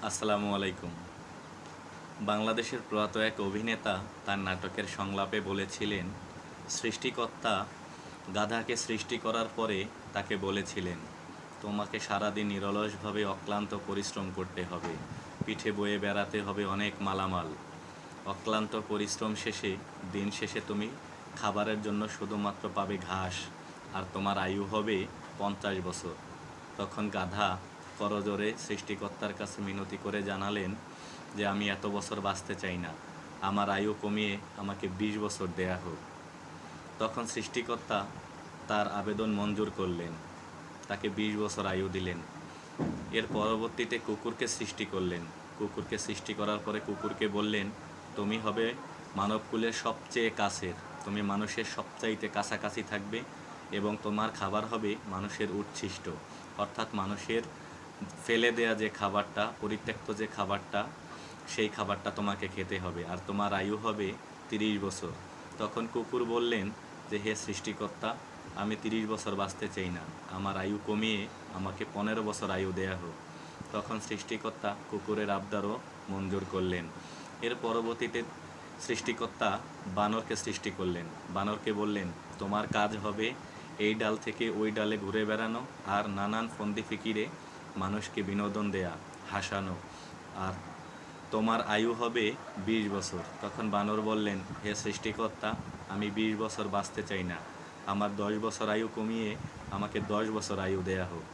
আসসালামু আলাইকুম। বাংলাদেশের প্রয়াত এক অভিনেতা তার নাটকের সংলাপে বলেছিলেন, সৃষ্টিকর্তা গাধাকে সৃষ্টি করার পরে তাকে বলেছিলেন, তোমাকে সারাদিন নিরলসভাবে অক্লান্ত পরিশ্রম করতে হবে, পিঠে বয়ে বেড়াতে হবে অনেক মালামাল। অক্লান্ত পরিশ্রম শেষে দিন শেষে তুমি খাবারের জন্য শুধুমাত্র পাবে ঘাস, আর তোমার আয়ু হবে 50 বছর। তখন গাধা করজোরে সৃষ্টিকর্তার কাছে মিনতি করে জানালেন যে আমি এত বছর বাঁচতে চাই না, আমার আয়ু কমিয়ে আমাকে 20 বছর দেয়া হোক। তখন সৃষ্টিকর্তা তার আবেদন মঞ্জুর করলেন, তাকে 20 বছর আয়ু দিলেন। এর পরবর্তীতে কুকুরকে সৃষ্টি করলেন। কুকুরকে সৃষ্টি করার পরে কুকুরকে বললেন, তুমি হবে মানবকুলের সবচেয়ে কাছের, তুমি মানুষের সবচাইতে কাছাকাছি থাকবে এবং তোমার খাবার হবে মানুষের উচ্ছিষ্ট, অর্থাৎ মানুষের ফেলে দেয়া যে খাবারটা, পরিত্যক্ত যে খাবারটা, সেই খাবারটা তোমাকে খেতে হবে, আর তোমার আয়ু হবে 30 বছর। তখন কুকুর বললেন যে হে সৃষ্টিকর্তা, আমি 30 বছর বাঁচতে চাই না, আমার আয়ু কমিয়ে আমাকে 15 বছর আয়ু দেয়া হোক। তখন সৃষ্টিকর্তা কুকুরের আবদারও মঞ্জুর করলেন। এর পরবর্তীতে সৃষ্টিকর্তা বানরকে সৃষ্টি করলেন। বানরকে বললেন, তোমার কাজ হবে এই ডাল থেকে ওই ডালে ঘুরে বেড়ানো আর নানান ফন্দি ফিকিরে মানুষকে বিনোদন দেয়া, হাসানো, আর তোমার আয়ু হবে 20 বছর। তখন বানর বললেন, হে সৃষ্টিকর্তা, আমি 20 বছর বাঁচতে চাই না, আমার 10 বছর আয়ু কমিয়ে আমাকে 10 বছর আয়ু দেয়া হোক।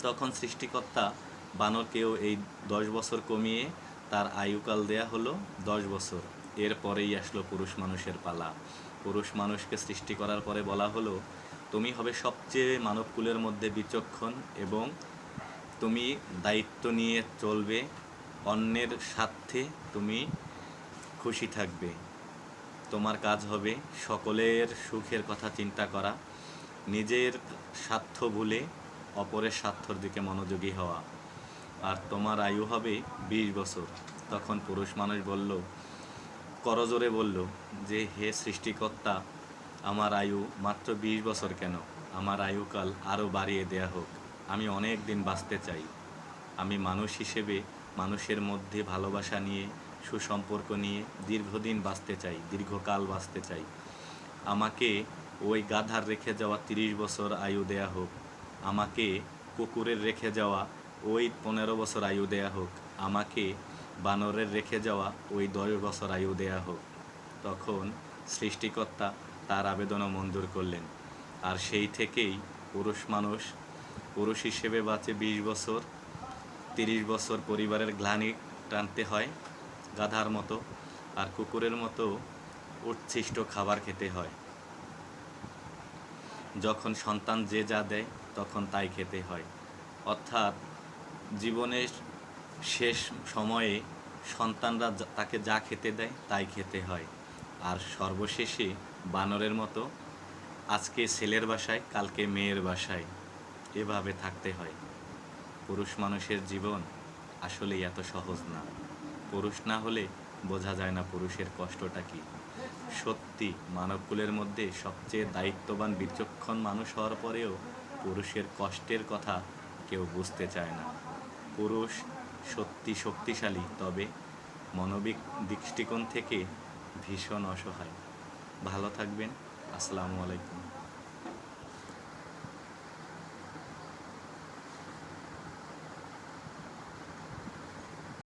তখন সৃষ্টিকর্তা বানরকেও এই 10 বছর কমিয়ে তার আয়ুকাল দেয়া হলো 10 বছর। এরপরেই আসলো পুরুষ মানুষের পালা। পুরুষ মানুষকে সৃষ্টি করার পরে বলা হলো, তুমি হবে সবচেয়ে মানবকুলের মধ্যে বিচক্ষণ এবং তুমি দায়িত্ব নিয়ে চলবে, অন্যের স্বার্থে তুমি খুশি থাকবে। তোমার কাজ হবে সকলের সুখের কথা চিন্তা করা, নিজের স্বার্থ ভুলে অপরের স্বার্থর দিকে মনোযোগী হওয়া, আর তোমার আয়ু হবে 20 বছর। তখন পুরুষ মানুষ বলল, করজোরে বলল যে হে সৃষ্টিকর্তা, আমার আয়ু মাত্র 20 বছর কেন, আমার আয়ুকাল আরও বাড়িয়ে দেয়া হোক, আমি অনেক দিন বাঁচতে চাই। আমি মানুষ হিসেবে মানুষের মধ্যে ভালোবাসা নিয়ে, সুসম্পর্ক নিয়ে দীর্ঘদিন বাঁচতে চাই, দীর্ঘকাল বাঁচতে চাই। আমাকে ওই গাধার রেখে যাওয়া 30 বছর আয়ু দেয়া হোক, আমাকে কুকুরের রেখে যাওয়া ওই 15 বছর আয়ু দেয়া হোক, আমাকে বানরের রেখে যাওয়া ওই 10 বছর আয়ু দেয়া হোক। তখন সৃষ্টিকর্তা তার আবেদনও মঞ্জুর করলেন। আর সেই থেকেই পুরুষ মানুষ পুরুষ হিসেবে বাঁচে 20 বছর, 30 বছর পরিবারের গ্লানি টানতে হয় গাধার মতো, আর কুকুরের মতো উচ্ছিষ্ট খাবার খেতে হয়। যখন সন্তান যে যা দেয় তখন তাই খেতে হয়, অর্থাৎ জীবনের শেষ সময়ে সন্তানরা তাকে যা খেতে দেয় তাই খেতে হয়। আর সর্বশেষে বানরের মতো আজকে ছেলের বাসায় কালকে মেয়ের বাসায় এভাবে থাকতে হয়। পুরুষ মানুষের জীবন আসলেই এত সহজ না। পুরুষ না হলে বোঝা যায় না পুরুষের কষ্টটা কী। সত্যি মানবকুলের মধ্যে সবচেয়ে দায়িত্ববান বিচক্ষণ মানুষ হওয়ার পরেও পুরুষের কষ্টের কথা কেউ বুঝতে চায় না। পুরুষ সত্যি শক্তিশালী, তবে মানবিক দৃষ্টিকোণ থেকে ভীষণ অসহায়। ভালো থাকবেন। আসসালামু আলাইকুম।